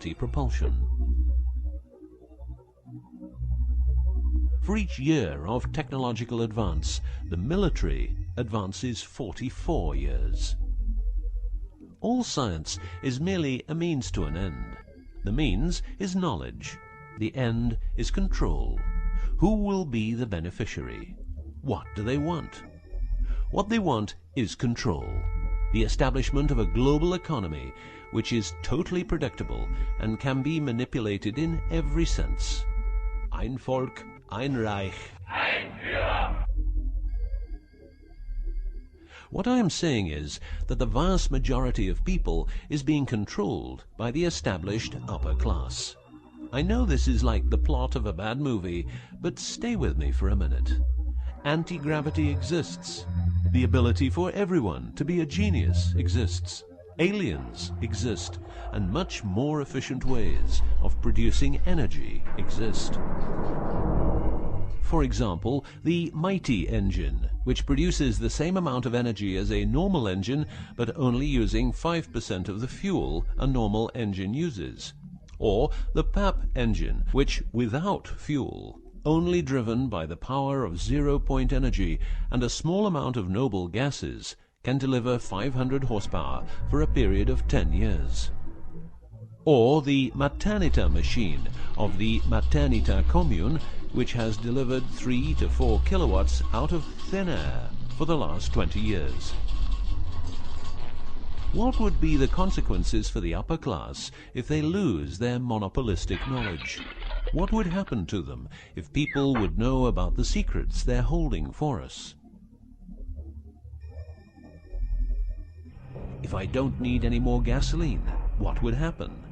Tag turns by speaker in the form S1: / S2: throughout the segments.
S1: gravity propulsion. For each year of technological advance, the military advances 44 years. All science is merely a means to an end. The means is knowledge. The end is control. Who will be the beneficiary? What do they want? What they want is control. The establishment of a global economy which is totally predictable and can be manipulated in every sense. Ein Volk, ein Reich, ein Führer. What I am saying is that the vast majority of people is being controlled by the established upper class. I know this is like the plot of a bad movie, but stay with me for a minute. Anti-gravity exists. The ability for everyone to be a genius exists. Aliens exist, and much more efficient ways of producing energy exist. For example, the mighty engine, which produces the same amount of energy as a normal engine, but only using 5% of the fuel a normal engine uses. Or the PAP engine, which without fuel, only driven by the power of zero-point energy and a small amount of noble gases, can deliver 500 horsepower for a period of 10 years. Or the Maternita machine of the Maternita commune, which has delivered 3 to 4 kilowatts out of thin air for the last 20 years. What would be the consequences for the upper class if they lose their monopolistic knowledge? What would happen to them if people would know about the secrets they're holding for us? If I don't need any more gasoline, what would happen?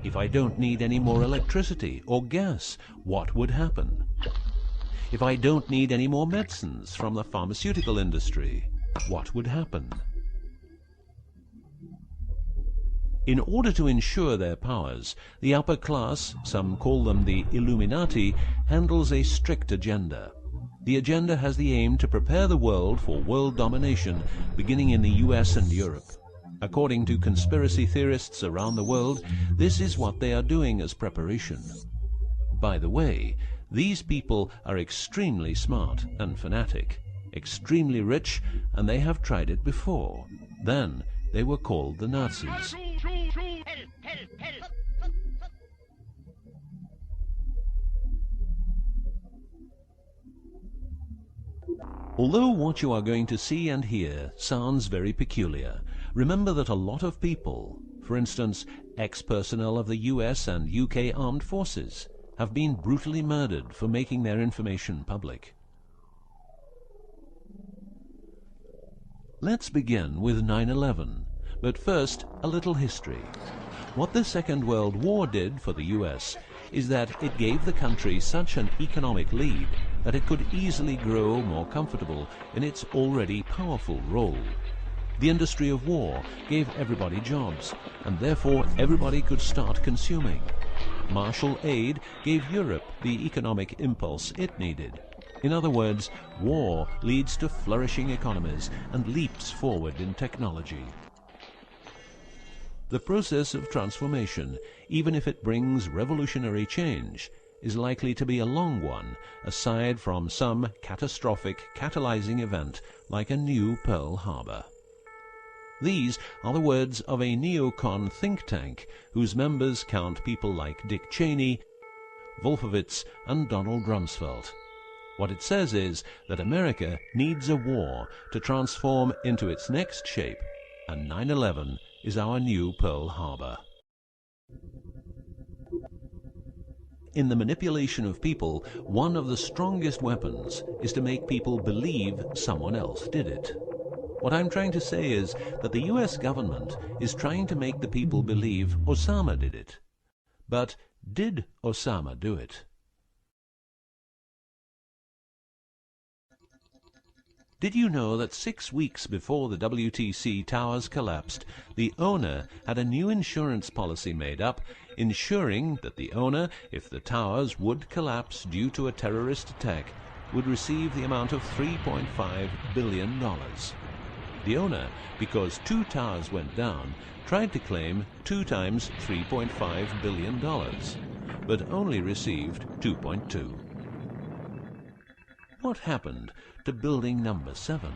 S1: If I don't need any more electricity or gas, what would happen? If I don't need any more medicines from the pharmaceutical industry, what would happen? In order to ensure their powers, the upper class, some call them the Illuminati, handles a strict agenda. The agenda has the aim to prepare the world for world domination, beginning in the US and Europe. According to conspiracy theorists around the world, this is what they are doing as preparation. By the way, these people are extremely smart and fanatic, extremely rich, and they have tried it before. Then they were called the Nazis. Although what you are going to see and hear sounds very peculiar, remember that a lot of people, for instance, ex-personnel of the US and UK armed forces, have been brutally murdered for making their information public. Let's begin with 9/11, but first a little history. What the Second World War did for the US is that it gave the country such an economic lead that it could easily grow more comfortable in its already powerful role. The industry of war gave everybody jobs, and therefore everybody could start consuming. Marshall aid gave Europe the economic impulse it needed. In other words, war leads to flourishing economies and leaps forward in technology. The process of transformation, even if it brings revolutionary change, is likely to be a long one, aside from some catastrophic catalyzing event like a new Pearl Harbor. These are the words of a neocon think tank whose members count people like Dick Cheney, Wolfowitz, and Donald Rumsfeld. What it says is that America needs a war to transform into its next shape, and 9/11 is our new Pearl Harbor. In the manipulation of people, one of the strongest weapons is to make people believe someone else did it. What I'm trying to say is that the US government is trying to make the people believe Osama did it. But did Osama do it? Did you know that 6 weeks before the WTC towers collapsed, the owner had a new insurance policy made up, ensuring that the owner, if the towers would collapse due to a terrorist attack, would receive the amount of $3.5 billion. The owner, because 2 towers went down, tried to claim 2 times $3.5 billion, but only received 2.2. What happened to building number 7?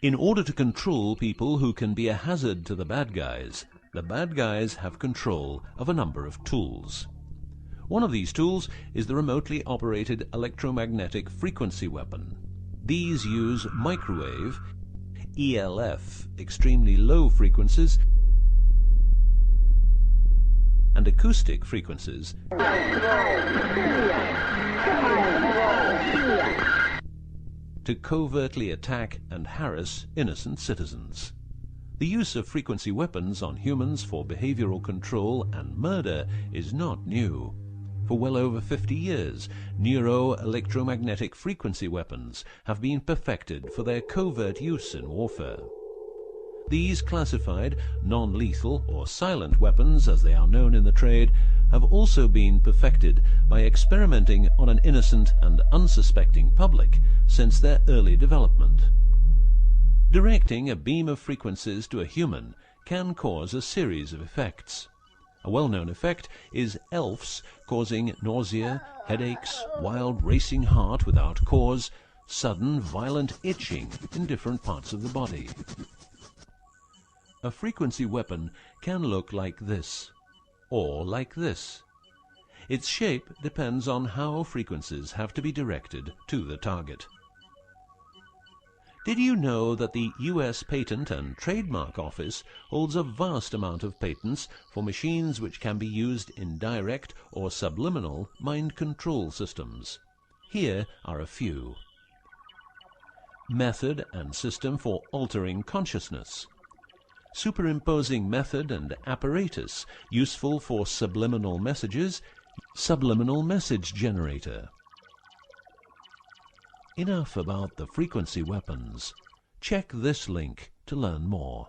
S1: In order to control people who can be a hazard to the bad guys have control of a number of tools. One of these tools is the remotely operated electromagnetic frequency weapon. These use microwave, ELF, extremely low frequencies, and acoustic frequencies to covertly attack and harass innocent citizens. The use of frequency weapons on humans for behavioral control and murder is not new. For well over 50 years, neuro-electromagnetic frequency weapons have been perfected for their covert use in warfare. These classified, non-lethal or silent weapons, as they are known in the trade, have also been perfected by experimenting on an innocent and unsuspecting public since their early development. Directing a beam of frequencies to a human can cause a series of effects. A well-known effect is ELFs causing nausea, headaches, wild racing heart without cause, sudden violent itching in different parts of the body. A frequency weapon can look like this, or like this. Its shape depends on how frequencies have to be directed to the target. Did you know that the U.S. Patent and Trademark Office holds a vast amount of patents for machines which can be used in direct or subliminal mind control systems? Here are a few. Method and system for altering consciousness. Superimposing method and apparatus useful for subliminal messages, subliminal message generator. Enough about the frequency weapons. Check this link to learn more.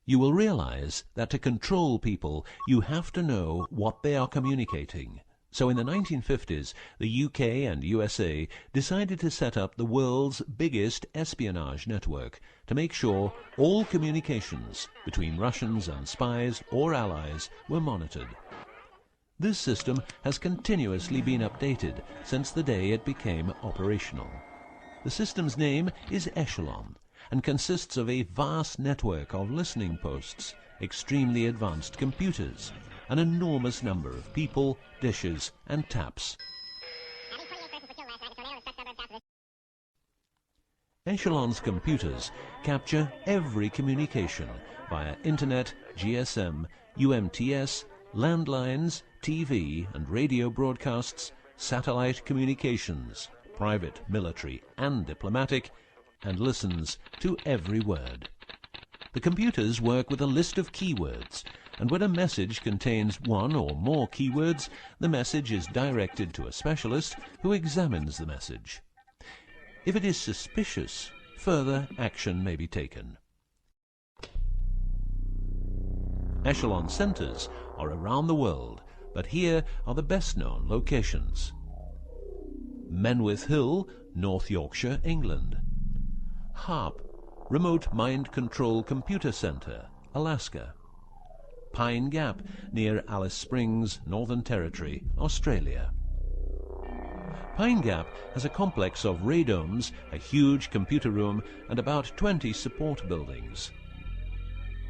S1: You will realize that to control people, you have to know what they are communicating. So in the 1950s, the UK and USA decided to set up the world's biggest espionage network to make sure all communications between Russians and spies or allies were monitored. This system has continuously been updated since the day it became operational. The system's name is Echelon and consists of a vast network of listening posts, extremely advanced computers, an enormous number of people, dishes, and taps. Echelon's computers capture every communication via Internet, GSM, UMTS, landlines, TV and radio broadcasts, satellite communications, private, military, and diplomatic, and listens to every word. The computers work with a list of keywords, and when a message contains one or more keywords, the message is directed to a specialist who examines the message. If it is suspicious, further action may be taken. Echelon centers are around the world, but here are the best-known locations. Menwith Hill, North Yorkshire, England. HARP, Remote Mind Control Computer Center, Alaska. Pine Gap, near Alice Springs, Northern Territory, Australia. Pine Gap has a complex of radomes, a huge computer room, and about 20 support buildings.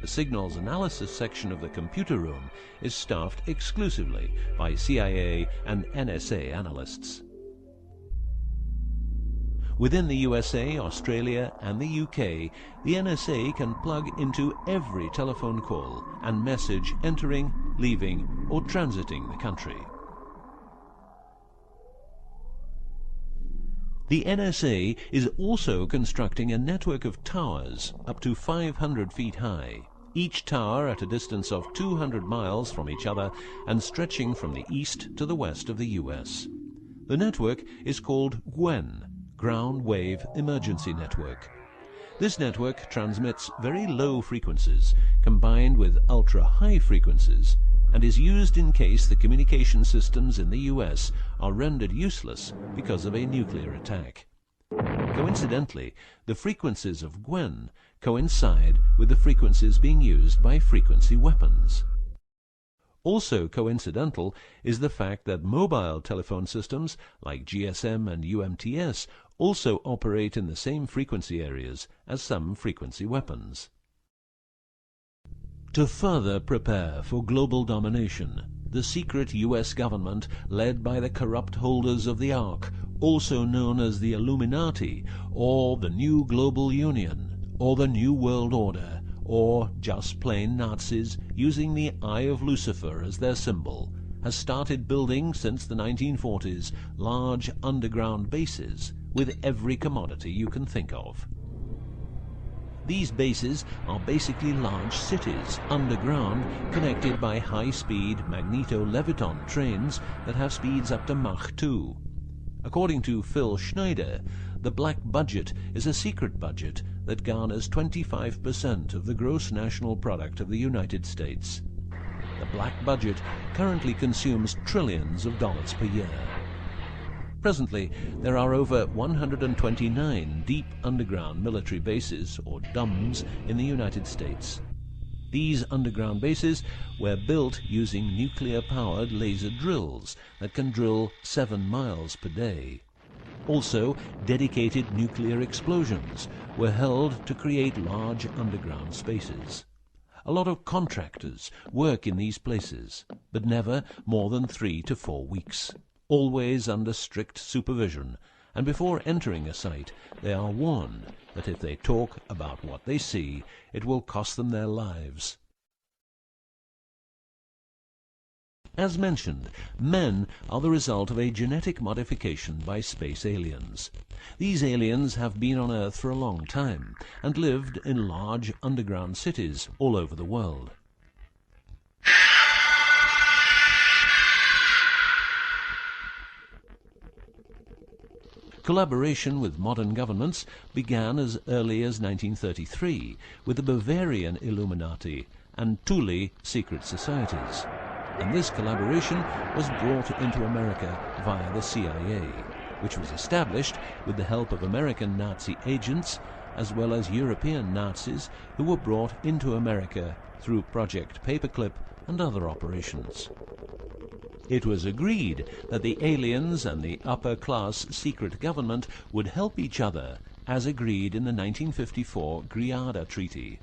S1: The signals analysis section of the computer room is staffed exclusively by CIA and NSA analysts. Within the USA, Australia, and the UK, the NSA can plug into every telephone call and message entering, leaving, or transiting the country. The NSA is also constructing a network of towers up to 500 feet high, each tower at a distance of 200 miles from each other and stretching from the east to the west of the US. The network is called GWEN, ground wave emergency network. This network transmits very low frequencies combined with ultra-high frequencies and is used in case the communication systems in the US are rendered useless because of a nuclear attack. Coincidentally, the frequencies of Gwen coincide with the frequencies being used by frequency weapons. Also coincidental is the fact that mobile telephone systems like GSM and UMTS also operate in the same frequency areas as some frequency weapons. To further prepare for global domination, the secret US government, led by the corrupt holders of the Ark, also known as the Illuminati, or the New Global Union, or the New World Order, or just plain Nazis using the Eye of Lucifer as their symbol, has started building since the 1940s large underground bases with every commodity you can think of. These bases are basically large cities underground, connected by high-speed magneto-leviton trains that have speeds up to Mach 2. According to Phil Schneider, the black budget is a secret budget that garners 25% of the gross national product of the United States. The black budget currently consumes trillions of dollars per year. Presently, there are over 129 deep underground military bases, or DUMBs, in the United States. These underground bases were built using nuclear-powered laser drills that can drill 7 miles per day. Also, dedicated nuclear explosions were held to create large underground spaces. A lot of contractors work in these places, but never more than 3 to 4 weeks. Always under strict supervision, and before entering a site they are warned that if they talk about what they see, it will cost them their lives. As mentioned, men are the result of a genetic modification by space aliens. These aliens have been on Earth for a long time and lived in large underground cities all over the world. Collaboration with modern governments began as early as 1933 with the Bavarian Illuminati and Thule secret societies, and this collaboration was brought into America via the CIA, which was established with the help of American Nazi agents as well as European Nazis who were brought into America through Project Paperclip and other operations. It was agreed that the aliens and the upper-class secret government would help each other, as agreed in the 1954 Greada Treaty.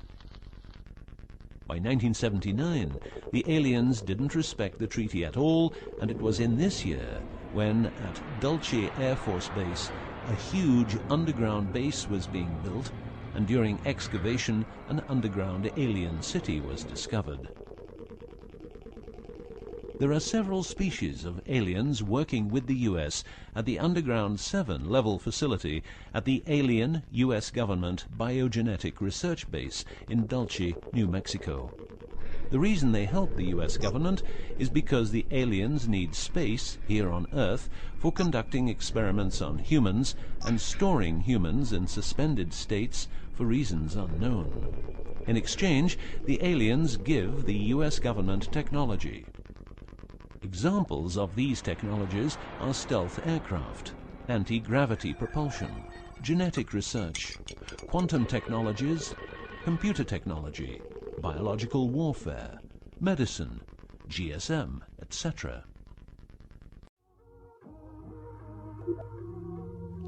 S1: By 1979, the aliens didn't respect the treaty at all, and it was in this year when, at Dulce Air Force Base, a huge underground base was being built, and during excavation, an underground alien city was discovered. There are several species of aliens working with the U.S. at the Underground 7 level facility at the Alien U.S. Government Biogenetic Research Base in Dulce, New Mexico. The reason they help the U.S. government is because the aliens need space here on Earth for conducting experiments on humans and storing humans in suspended states for reasons unknown. In exchange, the aliens give the U.S. government technology. Examples of these technologies are stealth aircraft, anti-gravity propulsion, genetic research, quantum technologies, computer technology, biological warfare, medicine, GSM, etc.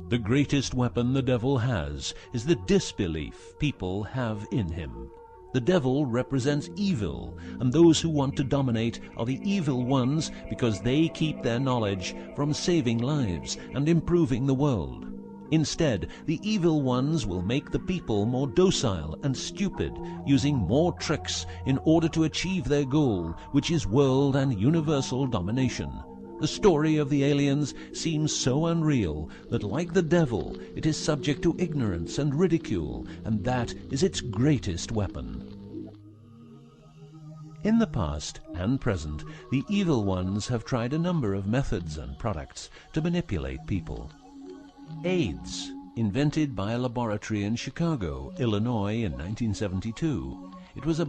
S1: The greatest weapon the devil has is the disbelief people have in him. The devil represents evil, and those who want to dominate are the evil ones because they keep their knowledge from saving lives and improving the world. Instead, the evil ones will make the people more docile and stupid, using more tricks in order to achieve their goal, which is world and universal domination. The story of the aliens seems so unreal that, like the devil, it is subject to ignorance and ridicule, and that is its greatest weapon. In the past and present, the evil ones have tried a number of methods and products to manipulate people. AIDS, invented by a laboratory in Chicago, Illinois in 1972. It was a